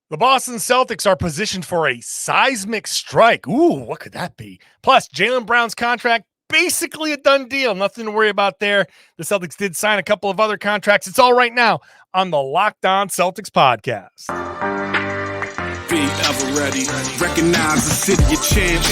The Boston Celtics are positioned for a seismic strike. Ooh, what could that be? Plus, Jaylen Brown's contract, basically a done deal. Nothing to worry about there. The Celtics did sign a couple of other contracts. It's all right now on the Locked On Celtics podcast. Be ever ready. Recognize the city of champs.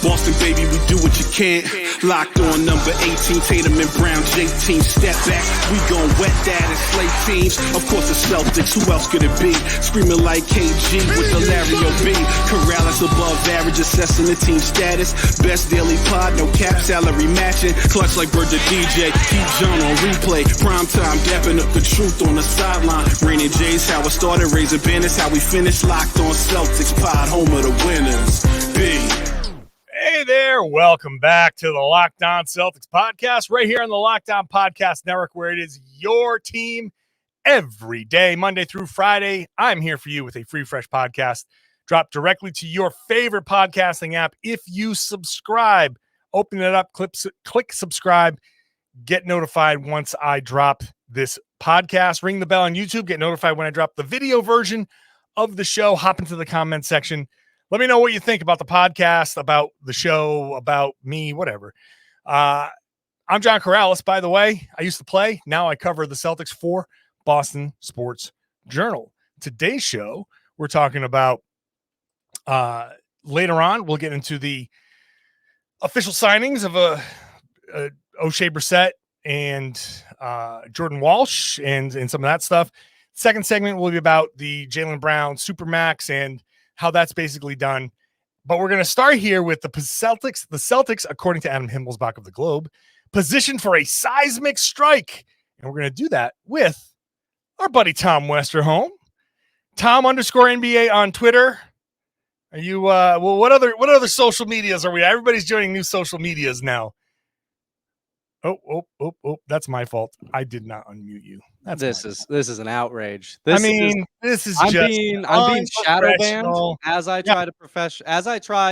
Boston, baby, we do what you can't. Locked on number 18, Tatum and Brown, J-team, step back. We gon' wet that and slay teams. Of course, the Celtics, who else could it be? Screaming like KG with the Larry O.B. Karalis above average, assessing the team status. Best daily pod, no cap, salary matching. Clutch like Bird the DJ, keep John on replay. Prime time, dapping up the truth on the sideline. Raining J's, how it started, raising banners, how we finished. Locked on Celtics pod, home of the winners. B. Hey there, welcome back to the Locked On Celtics podcast, right here on the Locked On Podcast Network, where it is your team every day, Monday through Friday. I'm here for you with a free, fresh podcast dropped directly to your favorite podcasting app. If you subscribe, open it up, click subscribe, get notified once I drop this podcast. Ring the bell on YouTube, get notified when I drop the video version of the show. Hop into the comment section. Let me know what you think about the podcast, about the show, about me, whatever. I'm John Karalis, by the way. I used to play. Now I cover the Celtics for Boston Sports Journal. Today's show, we're talking about later on, we'll get into the official signings of O'Shea Brissett and Jordan Walsh and some of that stuff. Second segment will be about the Jaylen Brown Supermax and how that's basically done. But we're going to start here with the Celtics. The Celtics, according to Adam Himmelsbach of the Globe, positioned for a seismic strike. And we're going to do that with our buddy Tom Westerholm. Tom_NBA on Twitter. Are you well, what other social medias are we? Everybody's joining new social medias now. Oh, that's my fault. I did not unmute you. This is an outrage. This is I'm being shadow banned as I try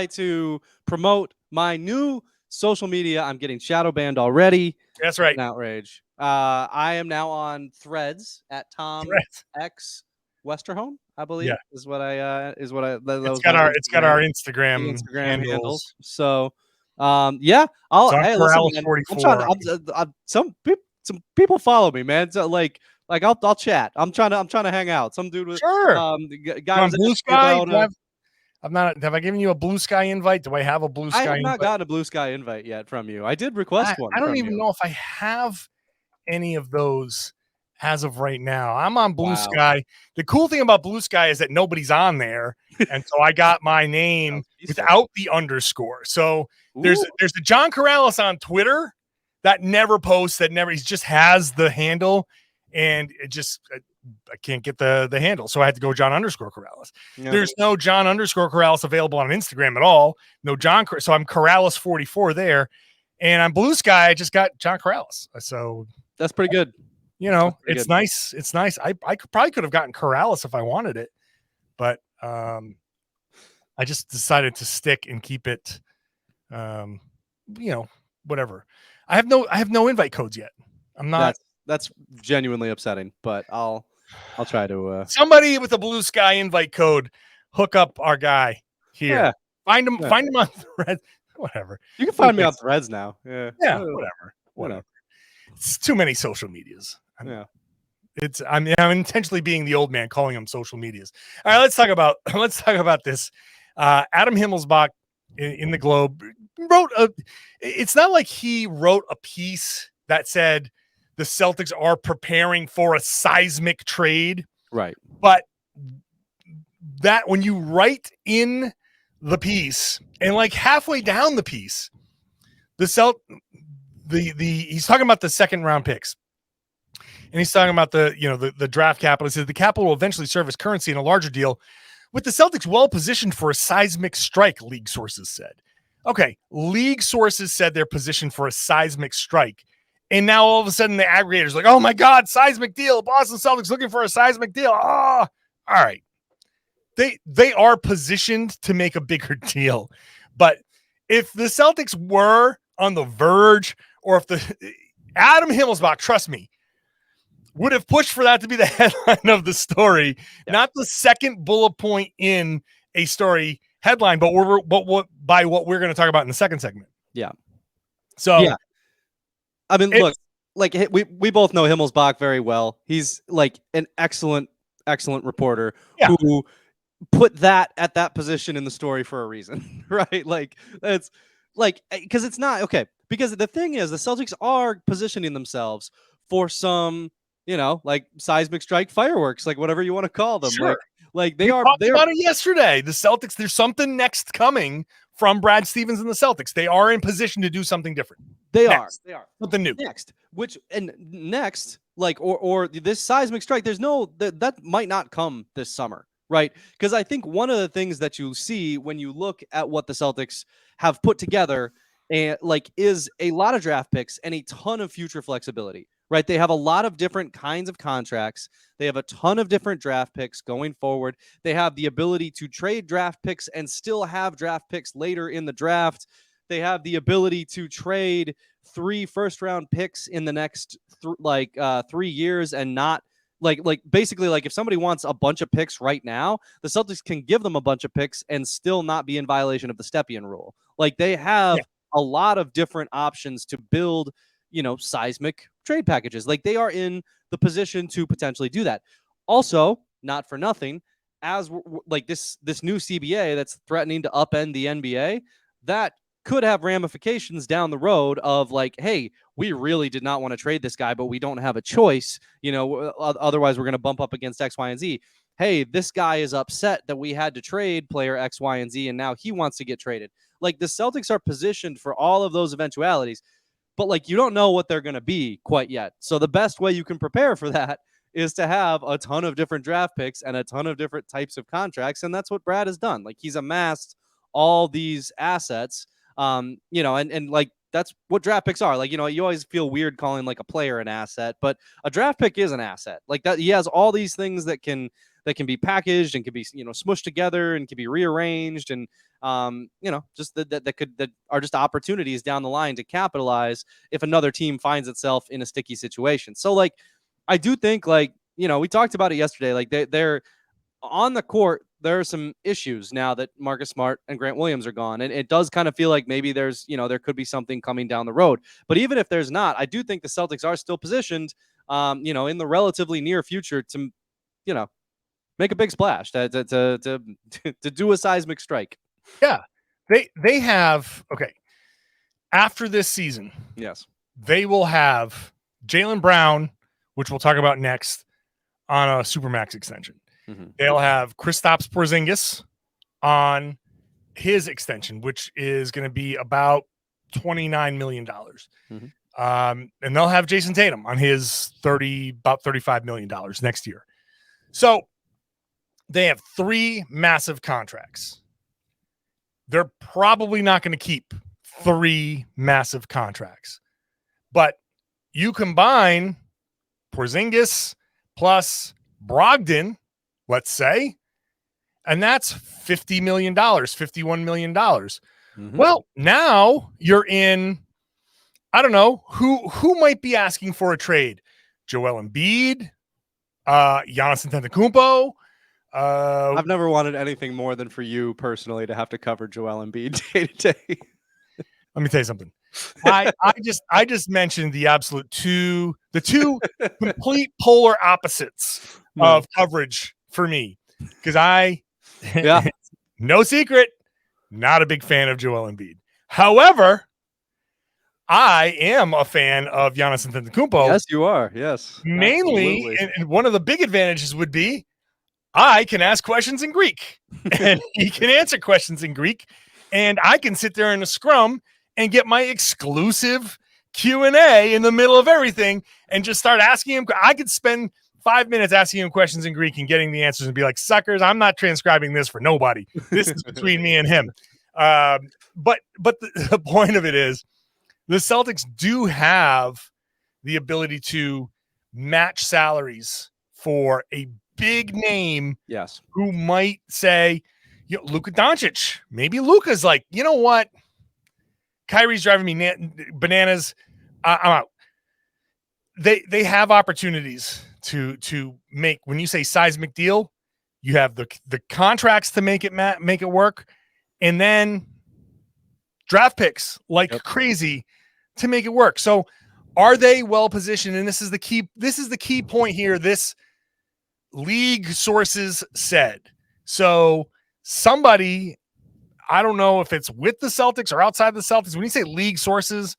to promote my new social media. I'm getting shadow banned already. That's right. An outrage. I am now on Threads at Tom X Westerholm, I believe. Yeah. Is what I it's got our Instagram handles. So yeah, hey, listen, man, some people follow me, man. So like I'll chat. I'm trying to hang out. Some dude with guy was Blue Sky. Have I given you a Blue Sky invite? Do I have a Blue Sky? I have not gotten a Blue Sky invite yet from you. I did request one. I don't even know if I have any of those as of right now. I'm on Blue Sky. The cool thing about Blue Sky is that nobody's on there, and so I got my name without the underscore. So there's the John Karalis on Twitter that never posts, he just has the handle, and it just I can't get the handle, so I had to go John_Karalis. Yeah. There's no John_Karalis available on Instagram at all. No John, so I'm Karalis44 there, and on Blue Sky I just got John Karalis. So that's pretty good. You know, it's nice. It's nice. I probably could have gotten Karalis if I wanted it, but I just decided to stick and keep it. Whatever. I have no invite codes yet. I'm not. That's genuinely upsetting, but I'll try to. Somebody with a Blue Sky invite code, hook up our guy here. Yeah. Find him on Threads. Whatever. You can find me on Threads now. Yeah. Whatever. It's too many social medias. Yeah. I'm intentionally being the old man calling them social medias. All right, let's talk about this. Adam Himmelsbach in the Globe wrote it's not like he wrote a piece that said the Celtics are preparing for a seismic trade. Right. But that when you write in the piece and like halfway down the piece, he's talking about the second round picks. And he's talking about the draft capital. He says the capital will eventually serve as currency in a larger deal, with the Celtics well positioned for a seismic strike, league sources said. Okay, league sources said they're positioned for a seismic strike. And now all of a sudden the aggregators like, oh my God, seismic deal. Boston Celtics looking for a seismic deal. Oh, all right. They are positioned to make a bigger deal. But if the Celtics were on the verge, or if Adam Himmelsbach, trust me, would have pushed for that to be the headline of the story, not the second bullet point in a story headline, but by what we're going to talk about in the second segment. Yeah. So, yeah. I mean, look, like we both know Himmelsbach very well. He's like an excellent reporter who put that at that position in the story for a reason, right? Like it's like, because it's not okay. Because the thing is, the Celtics are positioning themselves for some, like seismic strike fireworks, like whatever you want to call them. Sure. Like they talked about it yesterday. The Celtics, there's something next coming from Brad Stevens and the Celtics. They are in position to do something different. They are something new next. Next, like or this seismic strike. There's no that might not come this summer, right? Because I think one of the things that you see when you look at what the Celtics have put together, and is a lot of draft picks and a ton of future flexibility. Right. They have a lot of different kinds of contracts. They have a ton of different draft picks going forward. They have the ability to trade draft picks and still have draft picks later in the draft. They have the ability to trade 3 first-round picks in the next 3 years and not basically if somebody wants a bunch of picks right now, the Celtics can give them a bunch of picks and still not be in violation of the Stepien rule. Like they have a lot of different options to build, seismic trade packages. Like they are in the position to potentially do that. Also, not for nothing, as this new CBA that's threatening to upend the NBA, that could have ramifications down the road of hey, we really did not want to trade this guy, but we don't have a choice. Otherwise we're going to bump up against X, Y, and Z. Hey, this guy is upset that we had to trade player X, Y, and Z, and now he wants to get traded. Like the Celtics are positioned for all of those eventualities, but you don't know what they're going to be quite yet. So the best way you can prepare for that is to have a ton of different draft picks and a ton of different types of contracts. And that's what Brad has done. He's amassed all these assets, and that's what draft picks are. You always feel weird calling a player an asset, but a draft pick is an asset. That he has all these things that can be packaged and can be, smushed together and can be rearranged. And, just that are just opportunities down the line to capitalize if another team finds itself in a sticky situation. So I do think we talked about it yesterday, they're on the court. There are some issues now that Marcus Smart and Grant Williams are gone. And it does kind of feel like maybe there's, there could be something coming down the road. But even if there's not, I do think the Celtics are still positioned, in the relatively near future to, make a big splash, to do a seismic strike. Yeah. They have, after this season, yes, they will have Jaylen Brown, which we'll talk about next, on a Supermax extension. Mm-hmm. They'll have Kristaps Porzingis on his extension, which is going to be about $29 million. Mm-hmm. And they'll have Jayson Tatum on his about $35 million next year. So they have 3 massive contracts. They're probably not going to keep 3 massive contracts. But you combine Porzingis plus Brogdon, let's say, and that's $50 million, $51 million. Mm-hmm. Well, now you're in, I don't know, who might be asking for a trade? Joel Embiid, Giannis Antetokounmpo. I've never wanted anything more than for you personally to have to cover Joel Embiid day to day. Let me tell you something. I just mentioned the two complete polar opposites of coverage for me, because no secret, not a big fan of Joel Embiid. However, I am a fan of Giannis Antetokounmpo. Yes, you are. Yes, mainly, and one of the big advantages would be I can ask questions in Greek, and he can answer questions in Greek, and I can sit there in a scrum and get my exclusive Q&A in the middle of everything and just start asking him. I could spend 5 minutes asking him questions in Greek and getting the answers and be like, suckers, I'm not transcribing this for nobody. This is between me and him. But the point of it is the Celtics do have the ability to match salaries for a big name. Yes. Who might say, Luka Doncic. Maybe Luka's like, you know what? Kyrie's driving me bananas. I'm out. they have opportunities to make, when you say seismic deal, you have the contracts to make it work, and then draft picks like crazy to make it work. So are they well positioned? And this is the key point here. This league sources said. So somebody, I don't know if it's with the Celtics or outside the Celtics. When you say league sources,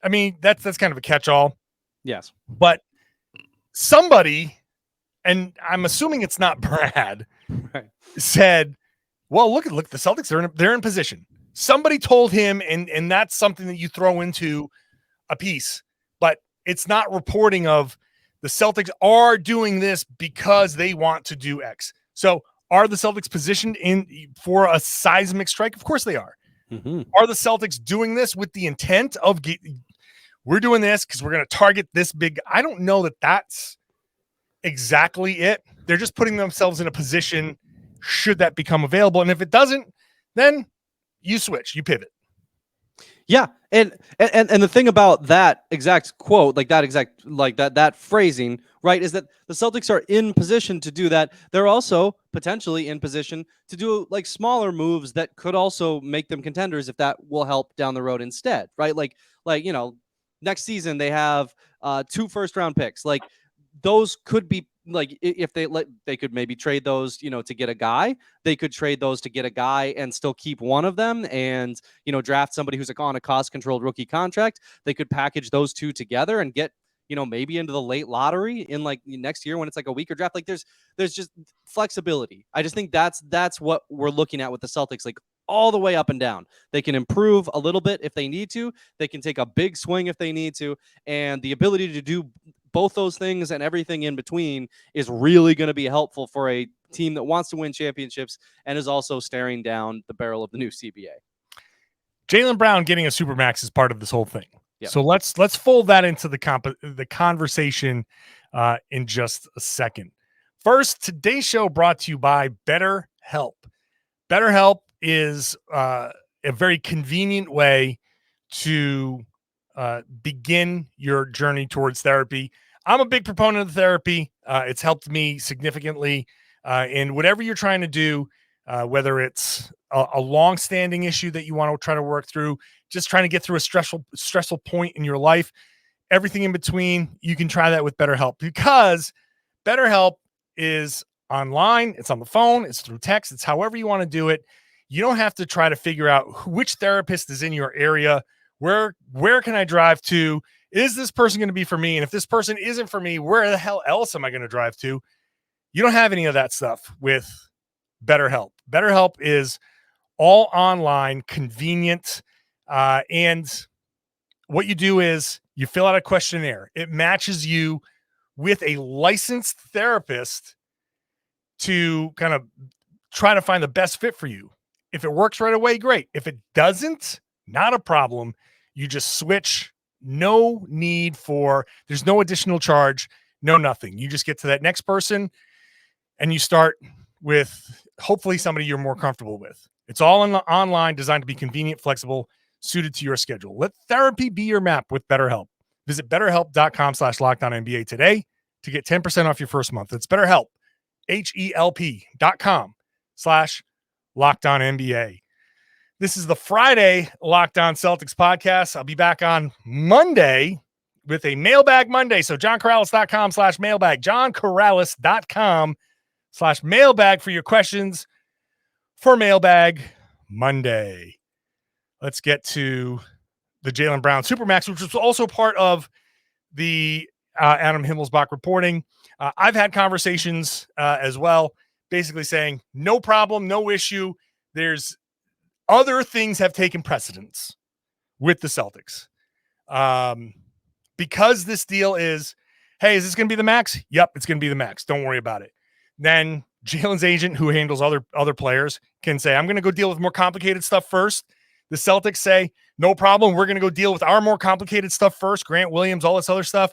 I mean, that's kind of a catch-all. Yes. But somebody, and I'm assuming it's not Brad, right, said, well, look, the Celtics, they're in position. Somebody told him, and that's something that you throw into a piece, but it's not reporting of the Celtics are doing this because they want to do X. So are the Celtics positioned for a seismic strike? Of course they are. Mm-hmm. Are the Celtics doing this with the intent of we're doing this because we're going to target this big? I don't know that that's exactly it. They're just putting themselves in a position should that become available. And if it doesn't, then you switch, you pivot. Yeah. And the thing about that exact quote, that phrasing, right, is that the Celtics are in position to do that. They're also potentially in position to do like smaller moves that could also make them contenders if that will help down the road instead, right? Like, next season they have 2 first-round picks. Like, those could be, like, if they could maybe trade those, to get a guy. They could trade those to get a guy and still keep one of them and, draft somebody who's on a cost-controlled rookie contract. They could package those 2 together and get, maybe into the late lottery in like next year when it's like a weaker draft. Like there's just flexibility. I just think that's what we're looking at with the Celtics, like all the way up and down. They can improve a little bit if they need to. They can take a big swing if they need to. And the ability to do both those things and everything in between is really going to be helpful for a team that wants to win championships and is also staring down the barrel of the new CBA. Jaylen Brown getting a supermax is part of this whole thing. Yep. So let's fold that into the conversation in just a second. First, today's show brought to you by BetterHelp. BetterHelp is a very convenient way to begin your journey towards therapy. I'm a big proponent of therapy. It's helped me significantly in whatever you're trying to do, whether it's a long-standing issue that you want to try to work through, just trying to get through a stressful point in your life, everything in between. You can try that with BetterHelp, because BetterHelp is online, it's on the phone, it's through text, it's however you want to do it. You don't have to try to figure out which therapist is in your area. Where can I drive to? Is this person going to be for me? And if this person isn't for me, where the hell else am I going to drive to? You don't have any of that stuff with BetterHelp. BetterHelp is all online, convenient, and what you do is you fill out a questionnaire. It matches you with a licensed therapist to kind of try to find the best fit for you. If it works right away, great. If it doesn't, not a problem. You just switch. No need there's no additional charge, no nothing. You just get to that next person and you start with hopefully somebody you're more comfortable with. It's all online, designed to be convenient, flexible, suited to your schedule. Let therapy be your map with BetterHelp. Visit BetterHelp.com/LockedOnNBA today to get 10% off your first month. It's BetterHelp, HELP.com/LockedOnNBA. This is the Friday Locked On Celtics podcast. I'll be back on Monday with a Mailbag Monday. So johnkaralis.com/mailbag, johnkaralis.com/mailbag for your questions for Mailbag Monday. Let's get to the Jaylen Brown Supermax, which was also part of the Adam Himmelsbach reporting. I've had conversations as well, basically saying no problem, no issue. There's other things have taken precedence with the Celtics. Because this deal is, hey, is this going to be the max? Yep, it's going to be the max. Don't worry about it. Then Jaylen's agent, who handles other players, can say, I'm going to go deal with more complicated stuff first. The Celtics say, no problem. We're going to go deal with our more complicated stuff first. Grant Williams, all this other stuff.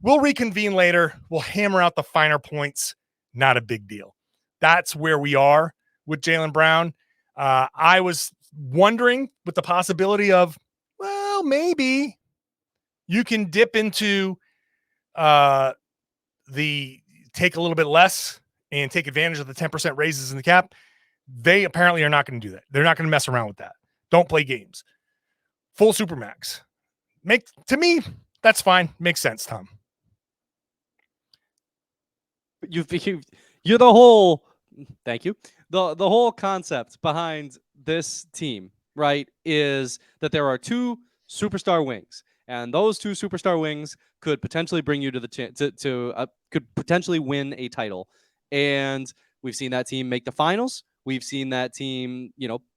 We'll reconvene later. We'll hammer out the finer points. Not a big deal. That's where we are with Jaylen Brown. I was wondering with the possibility of, well, maybe you can dip into the take a little bit less and take advantage of the 10% raises in the cap, they apparently are not going to do that. They're not going to mess around with that. Don't play games. Full supermax. To me, that's fine. Makes sense, Tom. You're the whole. Thank you. The whole concept behind this team, right, is that there are two superstar wings, and those two superstar wings could potentially bring you to the could potentially win a title. And we've seen that team make the finals. We've seen that team,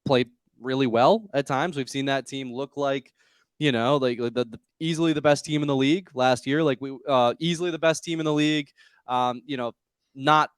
play really well at times. We've seen that team look like, like the easily the best team in the league last year. Like easily the best team in the league. Not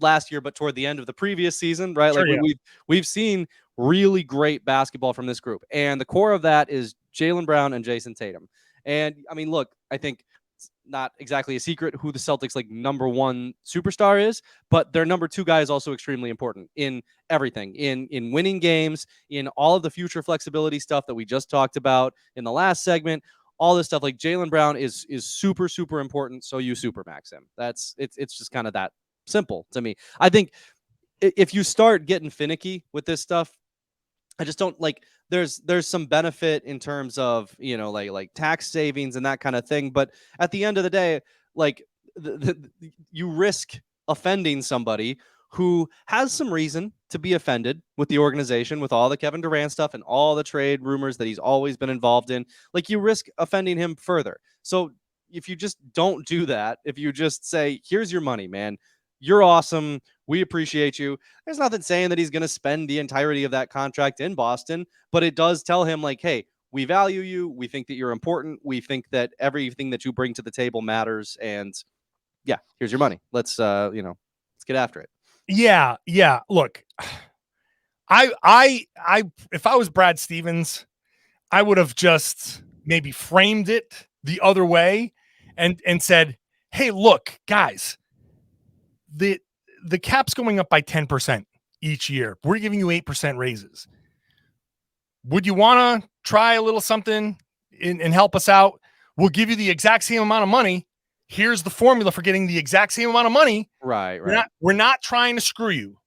last year, but toward the end of the previous season, right? Sure, like yeah. we've seen really great basketball from this group, and the core of that is Jaylen Brown and Jayson Tatum. And I mean, look, I think it's not exactly a secret who the Celtics like number one superstar is, but their number two guy is also extremely important in everything, in winning games, in all of the future flexibility stuff that we just talked about in the last segment. All this stuff, like Jaylen Brown is super, super important. So you supermax him. It's just kind of that simple to me. I think if you start getting finicky with this stuff, I just don't like. There's some benefit in terms of like tax savings and that kind of thing, but at the end of the day, like you risk offending somebody who has some reason to be offended with the organization, with all the Kevin Durant stuff and all the trade rumors that he's always been involved in. Like, you risk offending him further. So if you just don't do that, if you just say, here's your money, man, you're awesome, we appreciate you, there's nothing saying that he's going to spend the entirety of that contract in Boston, but it does tell him, like, hey, we value you, we think that you're important, we think that everything that you bring to the table matters, and yeah, here's your money. Let's let's get after it. Yeah. Look, I if I was Brad Stevens, I would have just maybe framed it the other way and said, hey, look, guys, the cap's going up by 10% each year. We're giving you 8% raises. Would you want to try a little something and help us out? We'll give you the exact same amount of money. Here's the formula for getting the exact same amount of money. Right. We're not trying to screw you.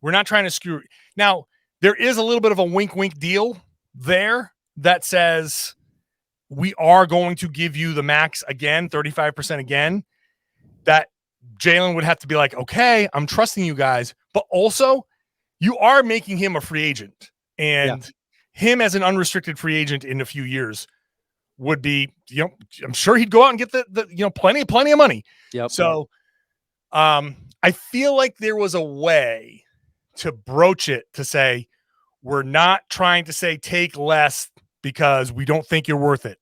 We're not trying to screw you. Now, there is a little bit of a wink deal there that says we are going to give you the max again, 35% again. That Jaylen would have to be like, okay, I'm trusting you guys, but also you are making him a free agent, and him as an unrestricted free agent in a few years would be, I'm sure he'd go out and get the plenty of money. Yep. So, I feel like there was a way to broach it to say, we're not trying to say take less because we don't think you're worth it.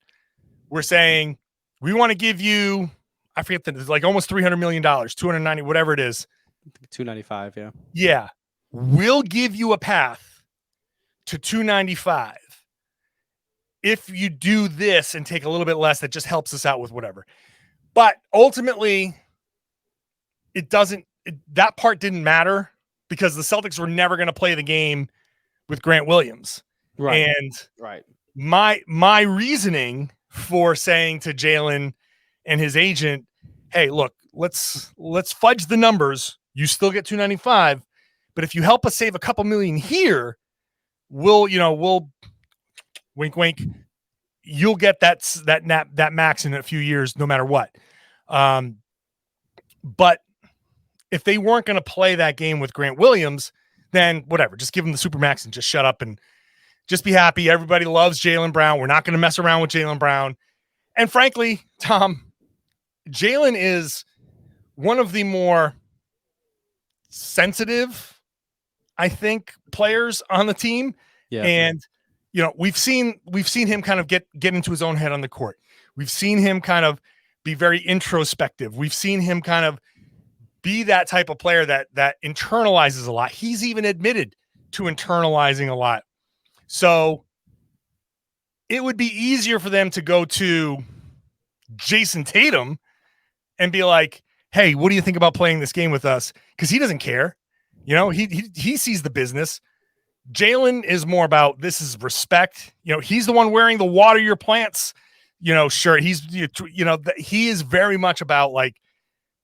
We're saying we want to give you, I forget that it's like almost $300 million, 290, whatever it is. 295. Yeah. Yeah. We'll give you a path to 295 if you do this and take a little bit less. That just helps us out with whatever. But ultimately, that part didn't matter because the Celtics were never going to play the game with Grant Williams. Right. And right. My reasoning for saying to Jaylen and his agent, hey, look, let's fudge the numbers. You still get 295, but if you help us save a couple million here, we'll wink, wink. You'll get that max in a few years, no matter what. But if they weren't going to play that game with Grant Williams, then whatever, just give him the super max and just shut up and just be happy. Everybody loves Jaylen Brown. We're not going to mess around with Jaylen Brown. And frankly, Tom, Jaylen is one of the more sensitive, I think, players on the team. Yeah. And we've seen him kind of get into his own head on the court. We've seen him kind of be very introspective. We've seen him kind of be that type of player that internalizes a lot. He's even admitted to internalizing a lot. So it would be easier for them to go to Jayson Tatum and be like, hey, what do you think about playing this game with us? Because he doesn't care. He sees the business. Jaylen is more about, this is respect. He's the one wearing the water your plants, sure, he's, he is very much about like,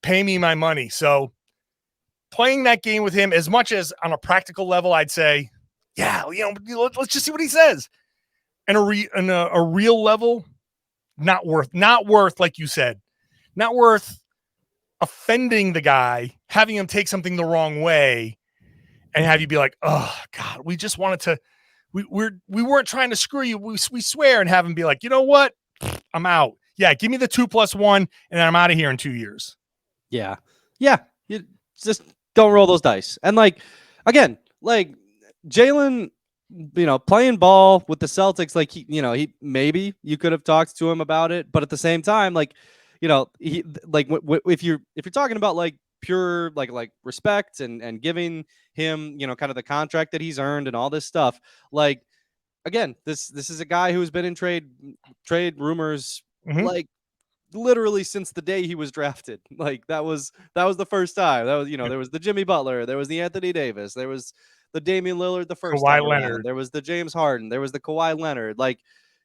pay me my money. So playing that game with him, as much as on a practical level, I'd say, yeah, let's just see what he says. And a real level, not worth, like you said, not worth offending the guy, having him take something the wrong way, and have you be like, oh God, we just wanted to, we weren't trying to screw you. We swear, and have him be like, you know what? I'm out. Yeah. Give me the 2+1 and then I'm out of here in 2 years. Yeah. Yeah. You just don't roll those dice. And like, again, like Jaylen, playing ball with the Celtics, like he maybe you could have talked to him about it, but at the same time, like, he like if you're talking about like pure like respect and giving him kind of the contract that he's earned and all this stuff, like again, this is a guy who's been in trade rumors like literally since the day he was drafted. Like that was the first time. That was there was the Jimmy Butler, there was the Anthony Davis, there was the Damian Lillard the first Kawhi time Leonard. around, there was the James Harden, there was the Kawhi Leonard. Like,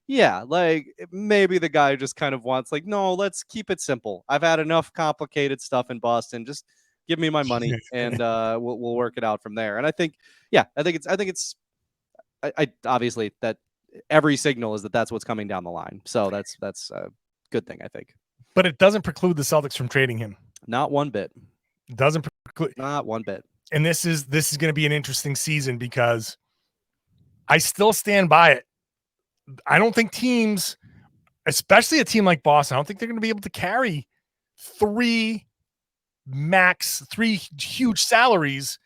yeah, like maybe the guy just kind of wants like, no, let's keep it simple. I've had enough complicated stuff in Boston. Just give me my money and we'll work it out from there. And I think it's obviously that every signal is that that's what's coming down the line. So that's a good thing, I think. But it doesn't preclude the Celtics from trading him. Not one bit. It doesn't preclude. Not one bit. And this is going to be an interesting season because I still stand by it. I don't think teams, especially a team like Boston, I don't think they're going to be able to carry three huge salaries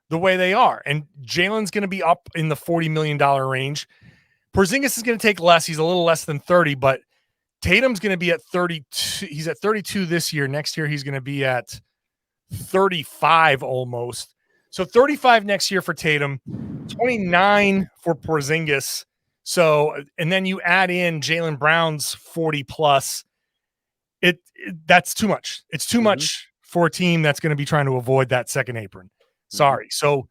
the way they are. And Jalen's going to be up in the $40 million range. Porzingis is going to take less. He's a little less than 30, but Tatum's going to be at 32. He's at 32 this year. Next year, he's going to be at 35 almost. So 35 next year for Tatum, 29 for Porzingis. So, and then you add in Jaylen Brown's 40 plus. That's too much. It's too much for a team that's going to be trying to avoid that second apron. Sorry. So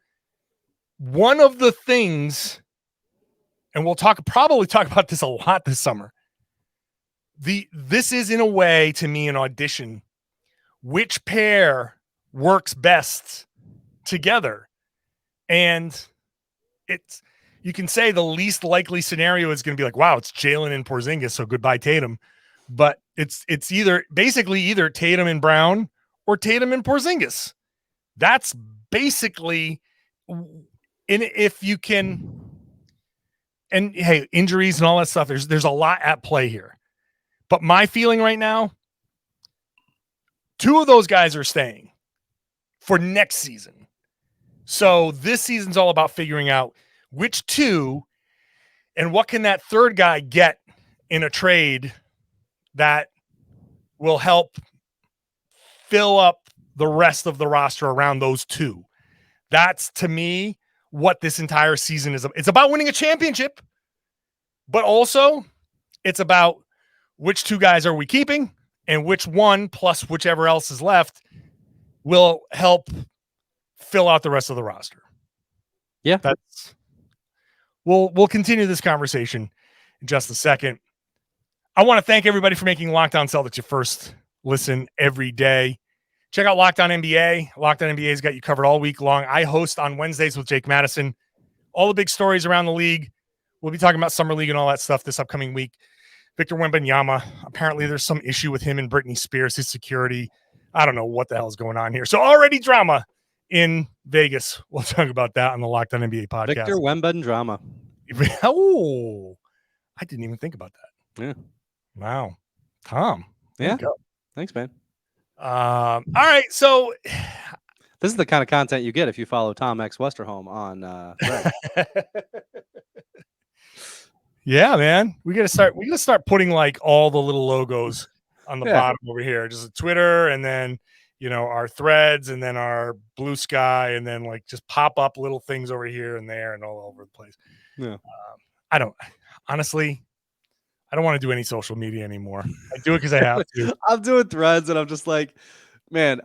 one of the things, and we'll probably talk about this a lot this summer. This is in a way to me an audition. Which pair works best together? And you can say the least likely scenario is going to be like, wow, it's Jaylen and Porzingis, so goodbye Tatum. But it's either Tatum and Brown or Tatum and Porzingis. That's basically, if you can, and hey, injuries and all that stuff, there's a lot at play here. But my feeling right now, two of those guys are staying for next season. So this season's all about figuring out which two and what can that third guy get in a trade that will help fill up the rest of the roster around those two. That's, to me, what this entire season is. It's about winning a championship, but also it's about which two guys are we keeping and which one plus whichever else is left will help fill out the rest of the roster. Yeah. We'll continue this conversation in just a second. I want to thank everybody for making Locked On Celtics your first listen every day. Check out Locked On NBA. Locked On NBA has got you covered all week long. I host on Wednesdays with Jake Madison. All the big stories around the league. We'll be talking about Summer League and all that stuff this upcoming week. Victor Wembanyama, apparently there's some issue with him and Britney Spears, his security. I don't know what the hell is going on here. So already drama in Vegas. We'll talk about that on the Locked On NBA podcast. Victor Wembanyama drama. Oh, I didn't even think about that. Yeah. Wow. Tom. Yeah. Thanks, man. All right. So this is the kind of content you get if you follow Tom X Westerholm on Yeah, man. We gotta start putting like all the little logos on the bottom over here. Just Twitter and then our threads and then our Blue Sky and then like just pop up little things over here and there and all over the place. Yeah. I don't want to do any social media anymore. I do it because I have to. I'm doing threads and I'm just like, man,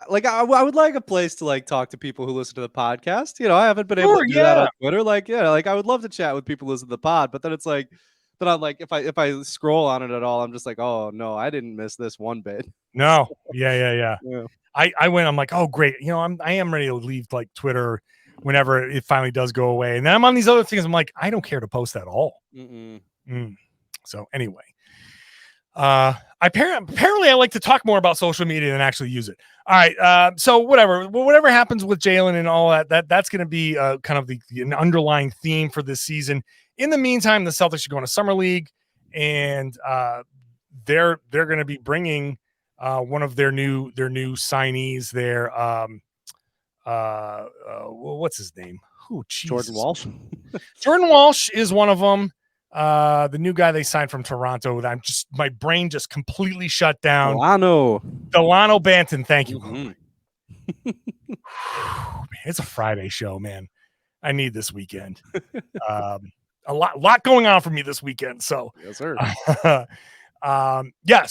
like I would like a place to like talk to people who listen to the podcast. I haven't been able to do that on Twitter. Like, like I would love to chat with people who listen to the pod, but then it's like, But I'm like, if I scroll on it at all, I'm just like, oh no, I didn't miss this one bit. No. Yeah. Yeah. I went, I'm like, oh great. I am ready to leave like Twitter whenever it finally does go away. And then I'm on these other things. I'm like, I don't care to post at all. So anyway, apparently I like to talk more about social media than actually use it. All right. So whatever happens with Jaylen and all that's going to be kind of an underlying theme for this season. In the meantime, the Celtics are going to summer league, and they're going to be bringing one of their new Jesus. What's his name? Jordan Walsh. Jordan Walsh is one of them. The new guy they signed from Toronto. My brain just completely shut down. Delano Banton. Thank you. Mm-hmm. It's a Friday show, man. I need this weekend. A lot going on for me this weekend. So yes, sir. So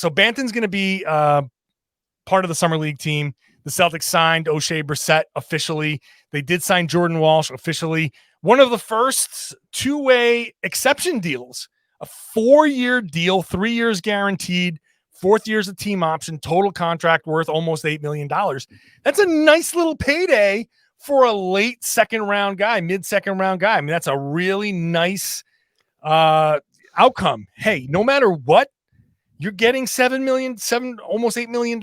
Banton's going to be part of the summer league team. The Celtics signed O'Shea Brissett officially. They did sign Jordan Walsh officially. One of the first two-way exception deals, a 4-year deal, 3 years guaranteed, 4th year's a team option, total contract worth almost $8 million. That's a nice little payday for a late second round guy, mid-second round guy. I mean, that's a really nice outcome. Hey, no matter what, you're getting almost $8 million.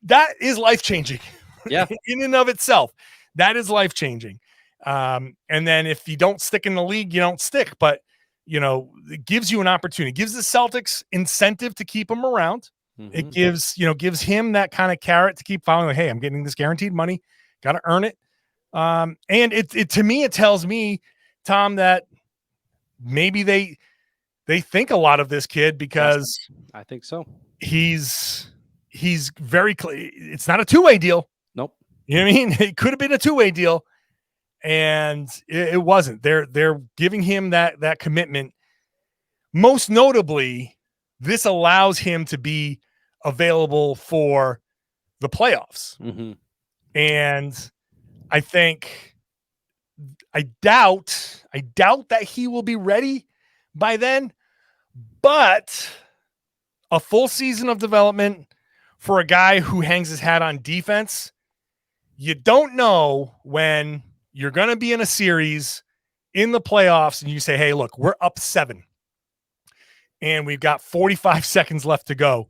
That is life-changing. Yeah. In and of itself, that is life-changing. And then if you don't stick in the league, you don't stick, but it gives you an opportunity. It gives the Celtics incentive to keep him around. Mm-hmm. It gives him that kind of carrot to keep following. Like, hey, I'm getting this guaranteed money, got to earn it. And it to me, it tells me, Tom, that maybe they think a lot of this kid because I think so. He's very clear. It's not a two-way deal. Nope. You know what I mean? It could have been a two-way deal, and it wasn't. They're giving him that commitment. Most notably, this allows him to be available for the playoffs. Mm-hmm. And I doubt that he will be ready by then, but a full season of development for a guy who hangs his hat on defense, you don't know when you're going to be in a series in the playoffs and you say, hey, look, we're up 7 and we've got 45 seconds left to go.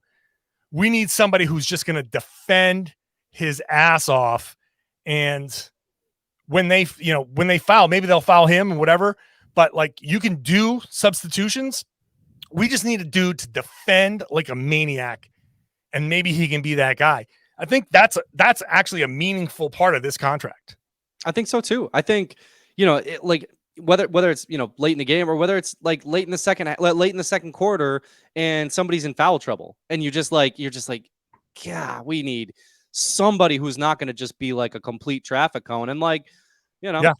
We need somebody who's just going to defend his ass off. And when they foul, maybe they'll foul him and whatever, but like you can do substitutions. We just need a dude to defend like a maniac, and maybe he can be that guy. I think that's actually a meaningful part of this contract. I think so too. I think, whether it's, late in the game or whether it's like late in the second quarter and somebody's in foul trouble and you're just like, yeah, we need somebody who's not going to just be like a complete traffic cone. And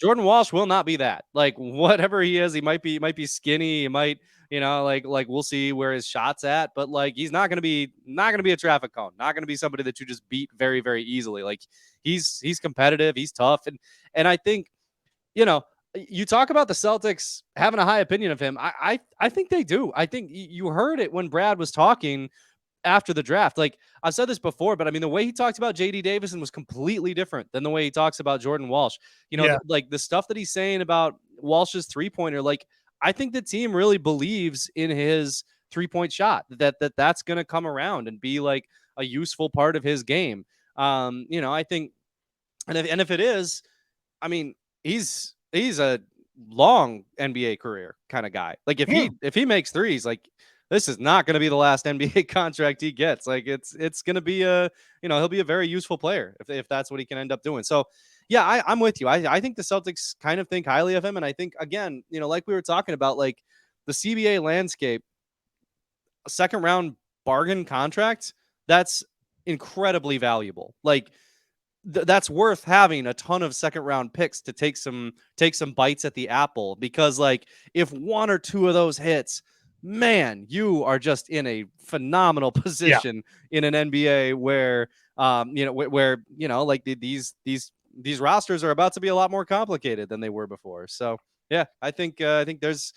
Jordan Walsh will not be that. Like whatever he is, he might be skinny. He might, like we'll see where his shot's at, but like, he's not going to be a traffic cone, not going to be somebody that you just beat very, very easily. Like he's competitive, he's tough. And I think, you talk about the Celtics having a high opinion of him. I think they do. I think you heard it when Brad was talking after the draft. Like I've said this before, but I mean, the way he talked about JD Davison was completely different than the way he talks about Jordan Walsh. Like the stuff that he's saying about Walsh's 3-pointer, like I think the team really believes in his 3-point shot, that's going to come around and be like a useful part of his game. I think, and if it is, I mean, he's a long NBA career kind of guy. Like if he makes threes, like this is not going to be the last NBA contract he gets. Like it's going to be he'll be a very useful player if that's what he can end up doing. So yeah, I'm with you. I think the Celtics kind of think highly of him. And I think, again, like we were talking about, like the CBA landscape, a second round bargain contract, that's incredibly valuable. Like that's worth having a ton of second round picks to take some bites at the apple, because like if one or two of those hits, man, you are just in a phenomenal position in an NBA where these rosters are about to be a lot more complicated than they were before. So yeah, I think there's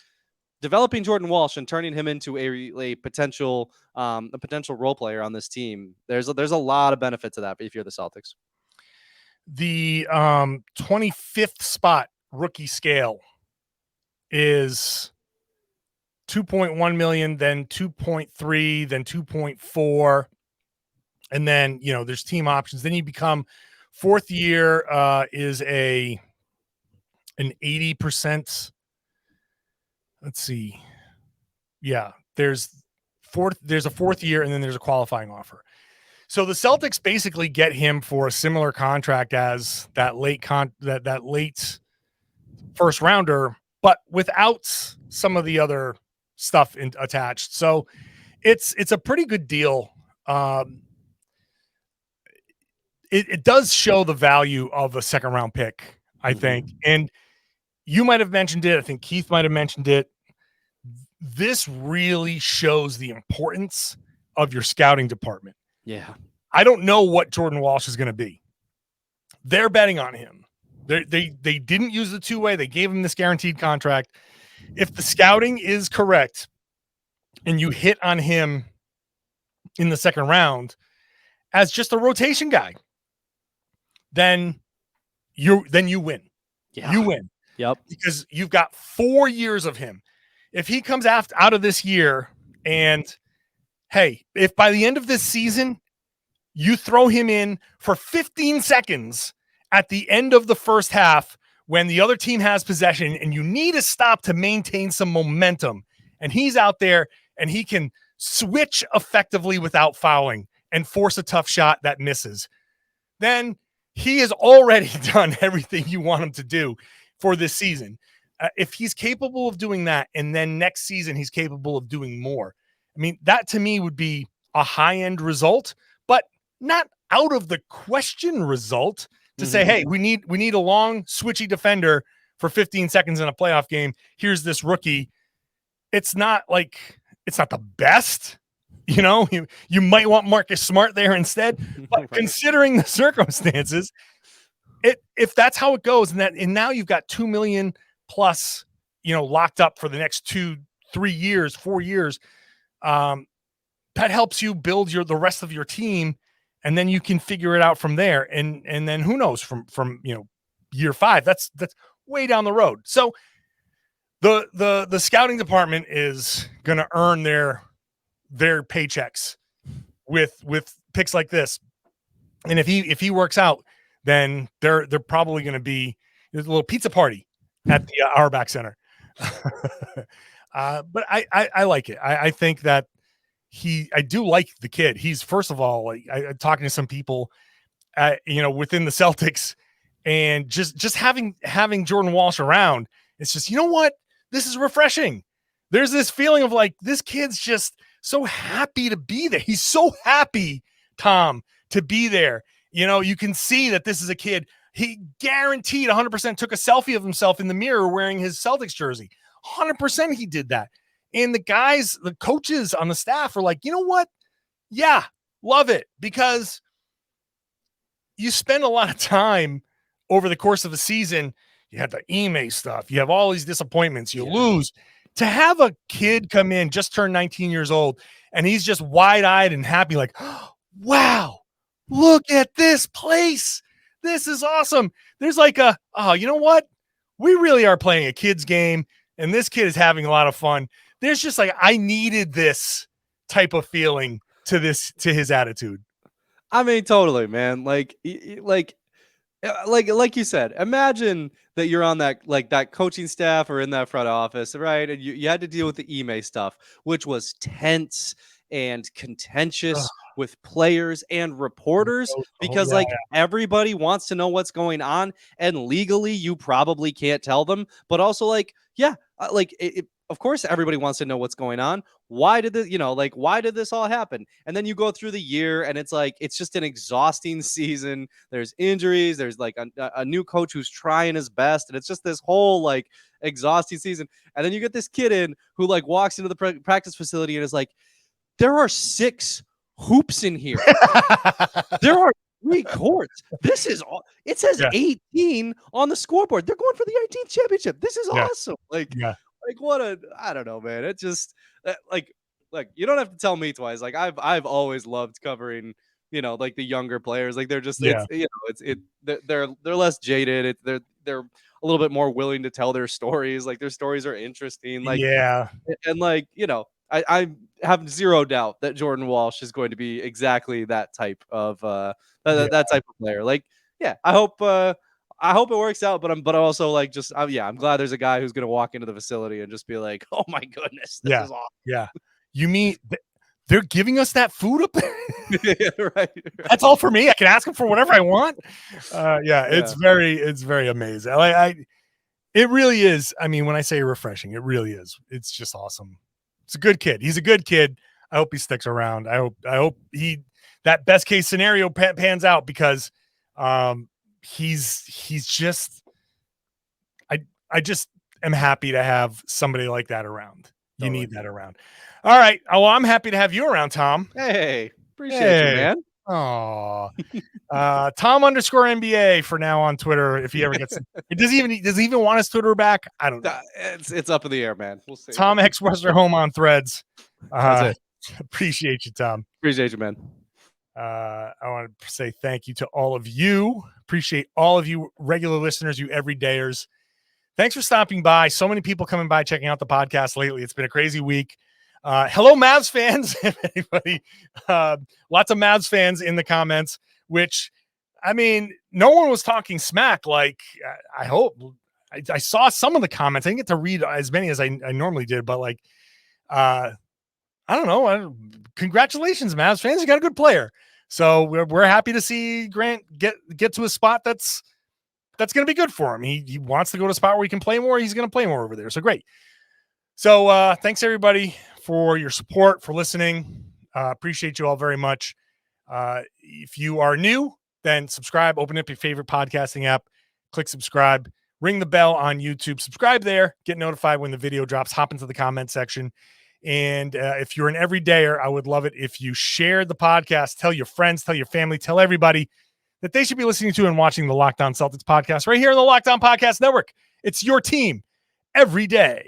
developing Jordan Walsh and turning him into a potential role player on this team, there's a lot of benefit to that if you're the Celtics. The 25th spot rookie scale is 2.1 million, then 2.3, then 2.4. And then, there's team options. Then you become fourth year is an 80%. Let's see. Yeah, there's a fourth year, and then there's a qualifying offer. So the Celtics basically get him for a similar contract as that late that late first rounder, but without some of the other stuff attached. So it's a pretty good deal. It does show the value of a second round pick, I think. And you might have mentioned it. I think Keith might have mentioned it. This really shows the importance of your scouting department. Yeah. I don't know what Jordan Walsh is going to be. They're betting on him. They didn't use the two-way. They gave him this guaranteed contract. If the scouting is correct and you hit on him in the second round as just a rotation guy, then you win. Yeah. You win. Yep. Because you've got 4 years of him. If he comes out of this year and, hey, if by the end of this season you throw him in for 15 seconds at the end of the first half when the other team has possession and you need a stop to maintain some momentum, and he's out there and he can switch effectively without fouling and force a tough shot that misses, then he has already done everything you want him to do for this season. If he's capable of doing that, and then next season he's capable of doing more, I mean, that to me would be a high-end result, but not out of the question result to say, hey, we need a long, switchy defender for 15 seconds in a playoff game. Here's this rookie. It's not the best. You might want Marcus Smart there instead, but considering the circumstances, if that's how it goes, and now you've got $2 million plus, locked up for the next 2, 3 years, 4 years, that helps you build the rest of your team, and then you can figure it out from there. And then who knows from year 5, that's way down the road. So the scouting department is going to earn their paychecks with picks like this. And if he works out, then they're probably going to be a little pizza party at the Auerbach Center. But I like it. I think that I do like the kid. He's, first of all, I'm talking to some people, within the Celtics, and just having Jordan Walsh around, it's just, you know what? This is refreshing. There's this feeling of this kid's just so happy to be there. He's so happy, Tom, to be there. You can see that this is a kid. He guaranteed 100% took a selfie of himself in the mirror wearing his Celtics jersey. 100% he did that. And the coaches on the staff are like, you know what? Yeah, love it. Because you spend a lot of time over the course of a season. You have the Ime stuff. You have all these disappointments. You lose. To have a kid come in, just turned 19 years old, and he's just wide-eyed and happy, like, oh, wow, look at this place. This is awesome. There's you know what? We really are playing a kid's game, and this kid is having a lot of fun. There's just I needed this type of feeling to his attitude. I mean, totally, man. Like you said, imagine that you're on that coaching staff or in that front office, right? And you had to deal with the Ime stuff, which was tense and contentious with players and reporters because everybody wants to know what's going on, and legally you probably can't tell them, but also of course everybody wants to know what's going on. Why did this all happen? And then you go through the year and it's just an exhausting season. There's injuries. There's a new coach who's trying his best. And it's just this whole exhausting season. And then you get this kid in who walks into the practice facility and is like, there are 6 hoops in here. There are 3 courts. This is all. It says 18 on the scoreboard. They're going for the 18th championship. This is awesome. Like I don't know, man. It just like you don't have to tell me twice. Like I've always loved covering, like the younger players. Like they're just Yeah. they're less jaded. They're a little bit more willing to tell their stories. Like their stories are interesting. Like Yeah. and I have zero doubt that Jordan Walsh is going to be exactly that type of that type of player. Like, yeah, I hope it works out, but I'm also like I'm glad there's a guy who's gonna walk into the facility and just be like, oh my goodness, this is awesome. Yeah. You mean they're giving us that food up there? Right. That's all for me. I can ask them for whatever I want. It's very amazing. It really is. I mean, when I say refreshing, it really is. It's just awesome. It's a good kid. He's a good kid. I hope he sticks around. I hope that best case scenario pans out because he's just I just am happy to have somebody like that around. You need that around. All right. Well, I'm happy to have you around, Tom. Hey, appreciate you, man. Oh, Tom_NBA for now on Twitter. If he ever gets, does he even want his Twitter back? I don't know. It's up in the air, man. We'll see. Tom X Westerholm on Threads. That's it. Appreciate you, Tom. Appreciate you, man. I want to say thank you to all of you. Appreciate all of you regular listeners, you everydayers. Thanks for stopping by. So many people coming by, checking out the podcast lately. It's been a crazy week. Hello, Mavs fans. If anybody, lots of Mavs fans in the comments, which, I mean, no one was talking smack. Like, I hope I saw some of the comments. I didn't get to read as many as I normally did, but like, I don't know. Congratulations, Mavs fans. You got a good player. So we're happy to see Grant get to a spot that's going to be good for him. He wants to go to a spot where he can play more. He's going to play more over there. So great. So thanks everybody for your support, for listening. Appreciate you all very much. If you are new, then subscribe, open up your favorite podcasting app, click subscribe, ring the bell on YouTube, subscribe there, get notified when the video drops, hop into the comment section. And if you're an everydayer, I would love it if you share the podcast, tell your friends, tell your family, tell everybody that they should be listening to and watching the Locked On Celtics podcast right here on the Locked On Podcast Network. It's your team every day.